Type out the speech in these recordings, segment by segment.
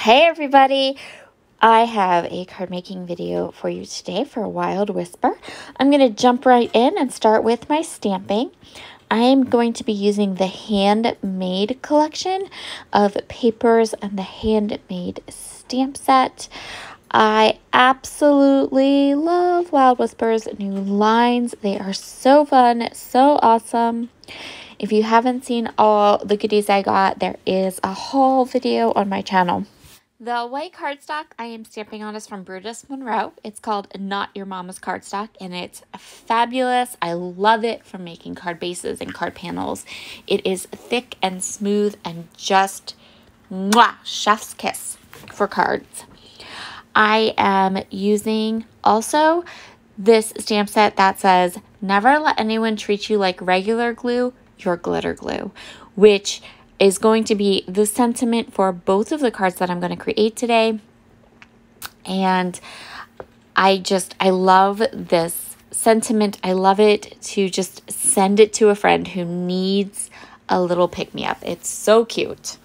Hey everybody! I have a card making video for you today for Wild Whisper. I'm going to jump right in and start with my stamping. I am going to be using the handmade collection of papers and the handmade stamp set. I absolutely love Wild Whisper's new lines. They are so fun, so awesome. If you haven't seen all the goodies I got, there is a haul video on my channel. The white cardstock I am stamping on is from Brutus Monroe. It's called Not Your Mama's Cardstock, and it's fabulous. I love it for making card bases and card panels. It is thick and smooth and just mwah, chef's kiss for cards. I am using also this stamp set that says, never let anyone treat you like regular glue, you're glitter glue, which is going to be the sentiment for both of the cards that I'm going to create today. And I love this sentiment. I love it to just send it to a friend who needs a little pick-me-up. It's so cute.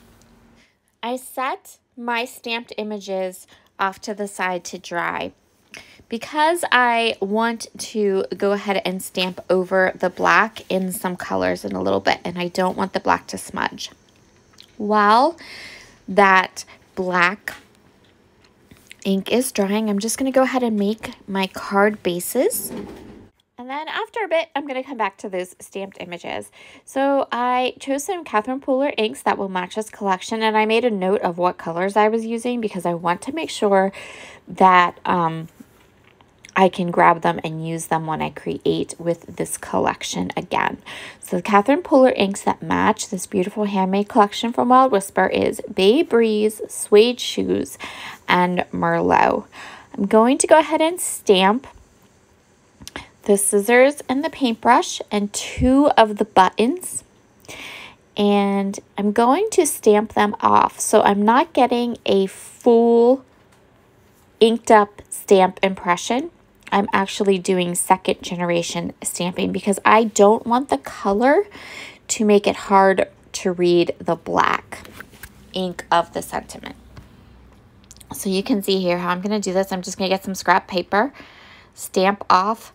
I set my stamped images off to the side to dry because I want to go ahead and stamp over the black in some colors in a little bit, and I don't want the black to smudge. While that black ink is drying, I'm just going to go ahead and make my card bases. And then after a bit, I'm going to come back to those stamped images. So I chose some Catherine Pooler inks that will match this collection, and I made a note of what colors I was using because I want to make sure that I can grab them and use them when I create with this collection again. So the Catherine Pooler inks that match this beautiful handmade collection from Wild Whisper is Bay Breeze, Suede Shoes, and Merlot. I'm going to go ahead and stamp the scissors and the paintbrush and two of the buttons. And I'm going to stamp them off. So I'm not getting a full inked up stamp impression. I'm actually doing second generation stamping because I don't want the color to make it hard to read the black ink of the sentiment. So you can see here how I'm going to do this. I'm just going to get some scrap paper, stamp off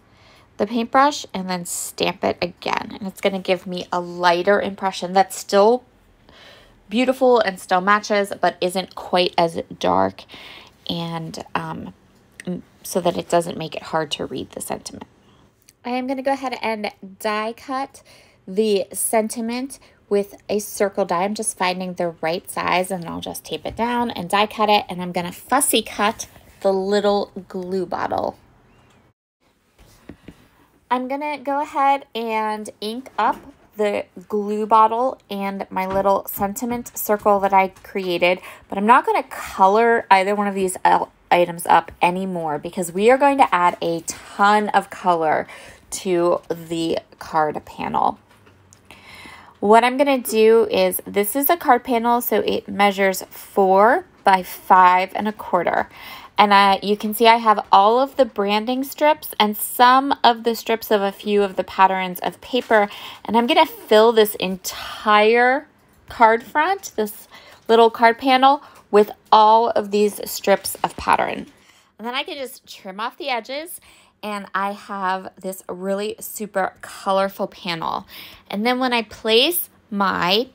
the paintbrush, and then stamp it again. And it's going to give me a lighter impression that's still beautiful and still matches, but isn't quite as dark, and so that it doesn't make it hard to read the sentiment. I am going to go ahead and die cut the sentiment with a circle die. I'm just finding the right size, and I'll just tape it down and die cut it, and I'm going to fussy cut the little glue bottle. I'm going to go ahead and ink up the glue bottle and my little sentiment circle that I created, but I'm not going to color either one of these items up anymore because we are going to add a ton of color to the card panel. What I'm going to do is, this is a card panel, so it measures 4 by 5 1/4. And you can see I have all of the branding strips and some of the strips of a few of the patterns of paper. And I'm going to fill this entire card front, this little card panel, with all of these strips of pattern. And then I can just trim off the edges, and I have this really super colorful panel. And then when I place my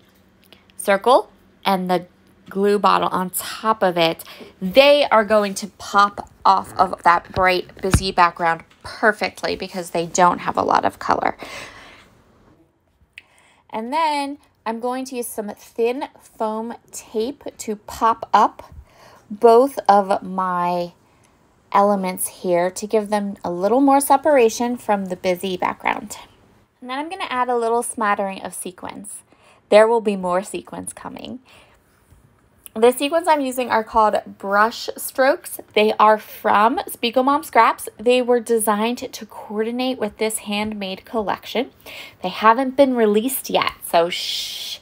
circle and the glue bottle on top of it, they are going to pop off of that bright, busy background perfectly because they don't have a lot of color. And then I'm going to use some thin foam tape to pop up both of my elements here to give them a little more separation from the busy background. And then I'm going to add a little smattering of sequins. There will be more sequins coming. The sequins I'm using are called brush strokes. They are from Spiegel Mom Scraps. They were designed to coordinate with this handmade collection. They haven't been released yet, so shh.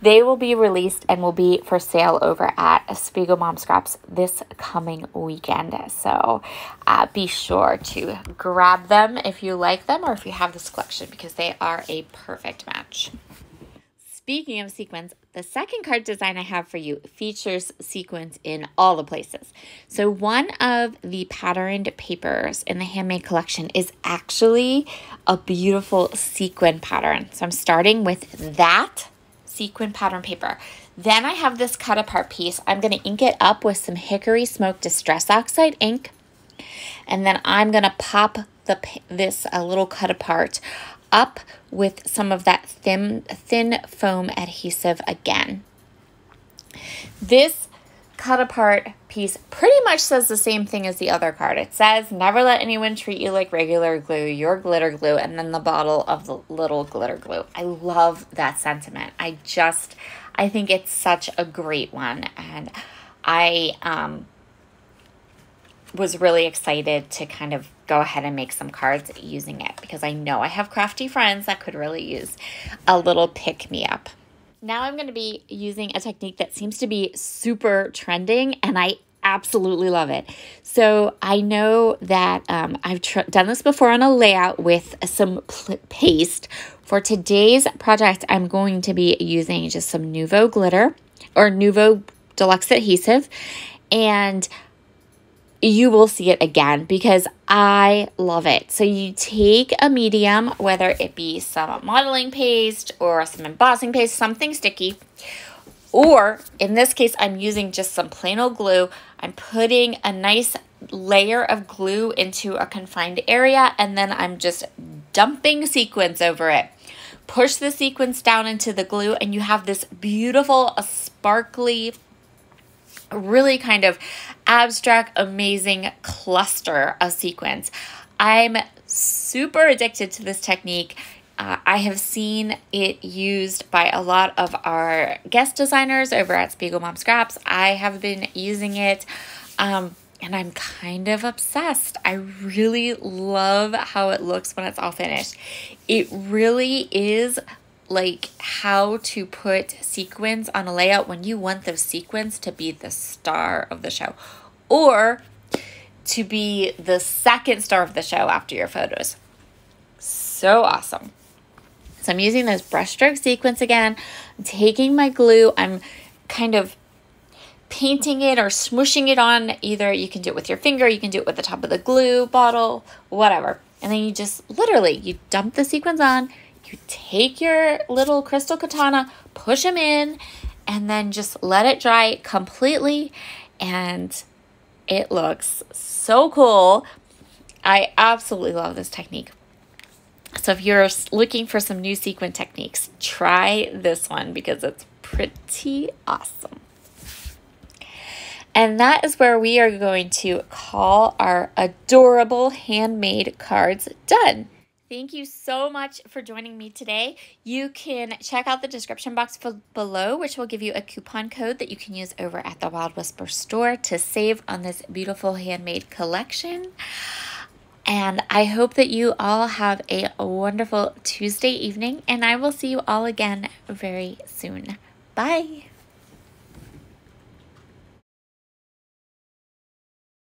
They will be released and will be for sale over at Spiegel Mom Scraps this coming weekend. So be sure to grab them if you like them or if you have this collection because they are a perfect match. speaking of sequins, the second card design I have for you features sequins in all the places. So one of the patterned papers in the handmade collection is actually a beautiful sequin pattern. So I'm starting with that sequin pattern paper. Then I have this cut apart piece. I'm going to ink it up with some Hickory Smoke Distress Oxide ink. And then I'm going to pop this little cut apart up with some of that thin foam adhesive again. This cut apart piece pretty much says the same thing as the other card. It says, never let anyone treat you like regular glue, you're glitter glue, and then the bottle of the little glitter glue. I love that sentiment. I think it's such a great one, and I was really excited to kind of go ahead and make some cards using it because I know I have crafty friends that could really use a little pick-me-up. Now I'm going to be using a technique that seems to be super trending, and I absolutely love it. So I know that I've done this before on a layout with some paste. For today's project, I'm going to be using just some Nuvo glitter or Nuvo Deluxe adhesive, and you will see it again because I love it. So you take a medium, whether it be some modeling paste or some embossing paste, something sticky, or in this case, I'm using just some plain old glue. I'm putting a nice layer of glue into a confined area, and then I'm just dumping sequins over it. Push the sequins down into the glue, and you have this beautiful, sparkly, really kind of abstract, amazing cluster of sequins. I'm super addicted to this technique. I have seen it used by a lot of our guest designers over at Spiegel Mom Scraps. I have been using it, and I'm kind of obsessed. I really love how it looks when it's all finished. It really is like how to put sequins on a layout when you want those sequins to be the star of the show or to be the second star of the show after your photos. So awesome. So I'm using those brushstroke sequins again. I'm taking my glue. I'm kind of painting it or smooshing it on. Either you can do it with your finger, you can do it with the top of the glue bottle, whatever. And then you just literally, you dump the sequins on, you take your little crystal katana, push them in, and then just let it dry completely, and it looks so cool. I absolutely love this technique. So if you're looking for some new sequin techniques, try this one because it's pretty awesome. And that is where we are going to call our adorable handmade cards done. Thank you so much for joining me today. You can check out the description box below, which will give you a coupon code that you can use over at the Wild Whisper store to save on this beautiful handmade collection. And I hope that you all have a wonderful Tuesday evening, and I will see you all again very soon. Bye.